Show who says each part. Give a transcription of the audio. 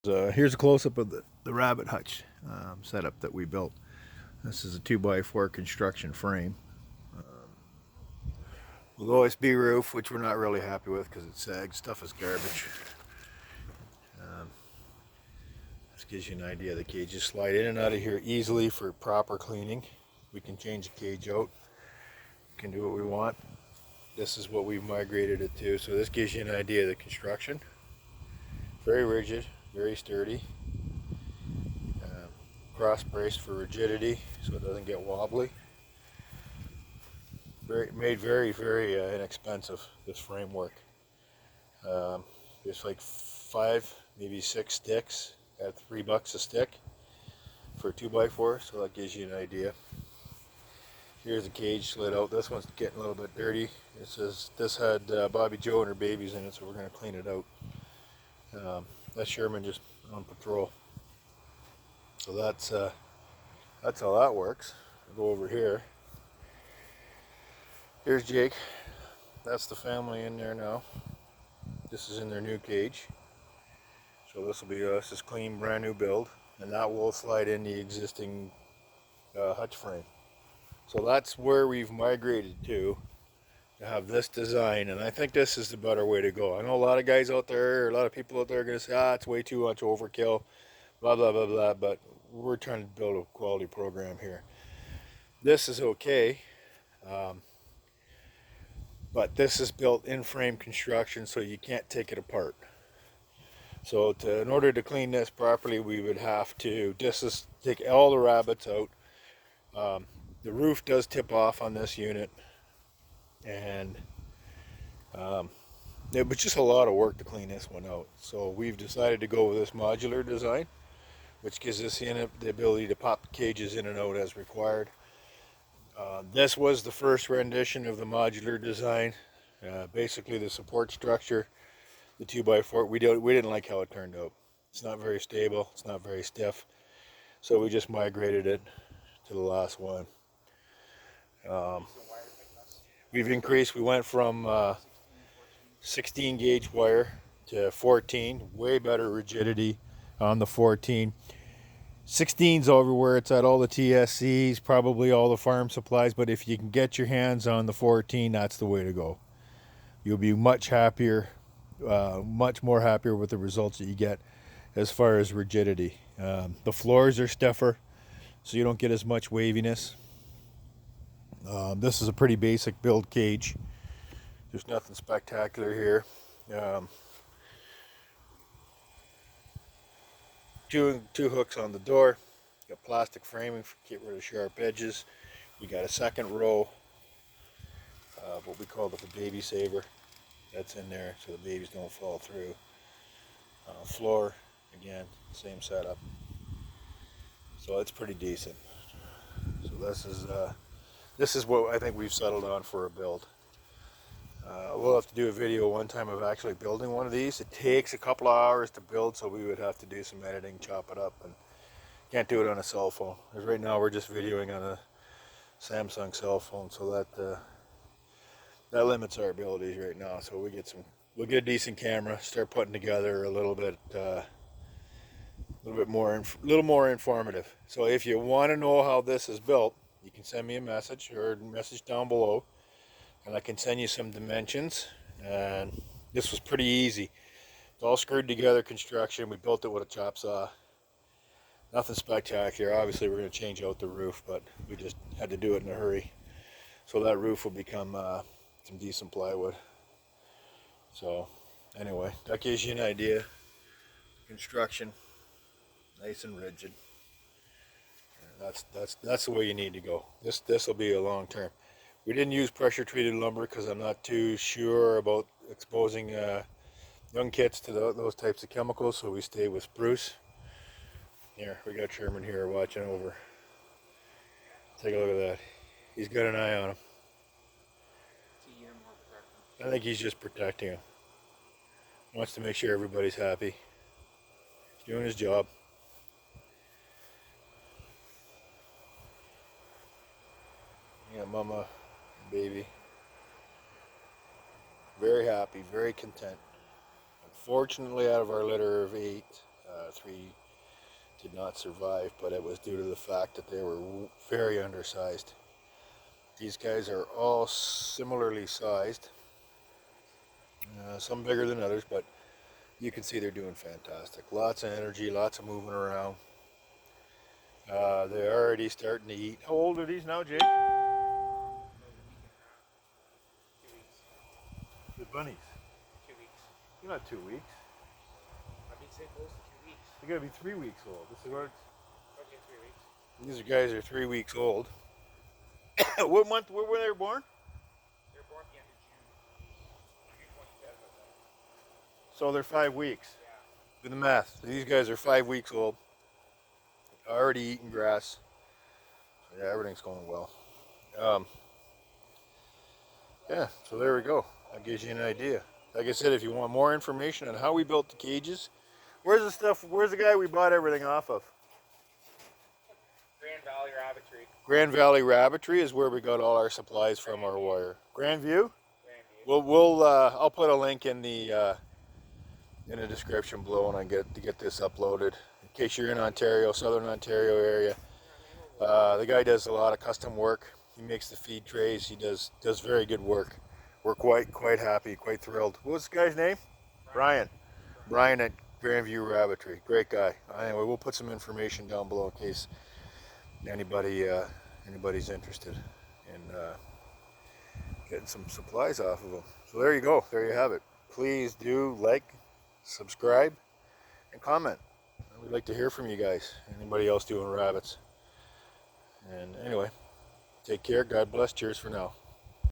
Speaker 1: Here's a close-up of the rabbit hutch setup that we built. This is a 2x4 construction frame with OSB roof, which we're not really happy with because it sags. Stuff is garbage. This gives you an idea of the cage. You slide in and out of here easily for proper cleaning. We can change the cage out. We can do what we want. This is what we've migrated it to. So this gives you an idea of the construction. Very rigid, very sturdy. Cross braced for rigidity so it doesn't get wobbly. Made very inexpensive, this framework. There's like 5 maybe 6 sticks at $3 a stick for a 2x4, so that gives you an idea. Here's the cage slid out. This one's getting a little bit dirty. It says this had Bobby Joe and her babies in it, so we're going to clean it out. That's Sherman just on patrol. So that's how that works. I'll go over here. Here's Jake. That's the family in there now. This is in their new cage. So this will be us, this clean, brand new build, and that will slide in the existing hutch frame. So that's where we've migrated to have this design, and I think this is the better way to go. I know a lot of guys out there, a lot of people out there are going to say, it's way too much overkill, blah, blah, blah, blah, but we're trying to build a quality program here. This is okay, but this is built in frame construction, so you can't take it apart. So in order to clean this properly, we would have to take all the rabbits out. The roof does tip off on this unit, and it was just a lot of work to clean this one out. So we've decided to go with this modular design, which gives us the ability to pop the cages in and out as required. This was the first rendition of the modular design. Basically the support structure, the 2x4, we didn't like how it turned out. It's not very stable, it's not very stiff, so we just migrated it to the last one. We've increased, we went from 16 gauge wire to 14, way better rigidity on the 14. 16's over where it's at all the TSCs, probably all the farm supplies, but if you can get your hands on the 14, that's the way to go. You'll be much happier, much more happier with the results that you get as far as rigidity. The floors are stiffer, so you don't get as much waviness. This is a pretty basic build cage. There's nothing spectacular here. Two hooks on the door. Got plastic framing to get rid of sharp edges. We got a second row of what we call the baby saver. That's in there so the babies don't fall through. Floor, again, same setup. So it's pretty decent. So this is what I think we've settled on for a build. We'll have to do a video one time of actually building one of these. It takes a couple of hours to build, so we would have to do some editing, chop it up, and can't do it on a cell phone. Because right now we're just videoing on a Samsung cell phone, so that limits our abilities right now. So we'll get a decent camera, start putting together a little more informative. So if you want to know how this is built, you can send me a message or a message down below, and I can send you some dimensions. And this was pretty easy. It's all screwed together construction. We built it with a chop saw. Nothing spectacular. Obviously we're going to change out the roof, but we just had to do it in a hurry. So that roof will become some decent plywood. So anyway, that gives you an idea. Construction, nice and rigid. That's the way you need to go. This will be a long term. We didn't use pressure treated lumber because I'm not too sure about exposing young kits to those types of chemicals, so we stay with spruce. Here, we got Sherman here watching over. Take a look at that. He's got an eye on him. I think he's just protecting him. He wants to make sure everybody's happy. He's doing his job. You got mama and baby. Very happy, very content. Unfortunately, out of our litter of 8, 3 did not survive, but it was due to the fact that they were very undersized. These guys are all similarly sized, some bigger than others, but you can see they're doing fantastic. Lots of energy, lots of moving around. They're already starting to eat. How old are these now, Jake?
Speaker 2: 2 weeks.
Speaker 1: The bunnies.
Speaker 2: 2 weeks.
Speaker 1: You're not 2 weeks.
Speaker 2: I've been saying close to 2 weeks.
Speaker 1: They gotta be 3 weeks old. This is where
Speaker 2: Okay, 3 weeks.
Speaker 1: these guys are 3 weeks old. What month were they born?
Speaker 2: They were born at the end of June. June 25th, I think.
Speaker 1: So they're 5 weeks.
Speaker 2: Yeah.
Speaker 1: Do the math. These guys are 5 weeks old. Already eating grass. So yeah, everything's going well. Yeah, so there we go. That gives you an idea. Like I said, if you want more information on how we built the cages, where's the guy we bought everything off of?
Speaker 2: Grand Valley Rabbitry.
Speaker 1: Grand Valley Rabbitry is where we got all our supplies from, our wire. Grandview?
Speaker 2: Grandview.
Speaker 1: I'll put a link in the description below when I get this uploaded. In case you're in Ontario, Southern Ontario area. The guy does a lot of custom work. He makes the feed trays. He does very good work. We're quite happy, quite thrilled. What's the guy's name? Brian. Brian at Grandview Rabbitry. Great guy. Anyway, we'll put some information down below in case anybody's interested in getting some supplies off of them. So there you go. There you have it. Please do like, subscribe, and comment. We'd like to hear from you guys. Anybody else doing rabbits? And anyway, take care. God bless. Cheers for now.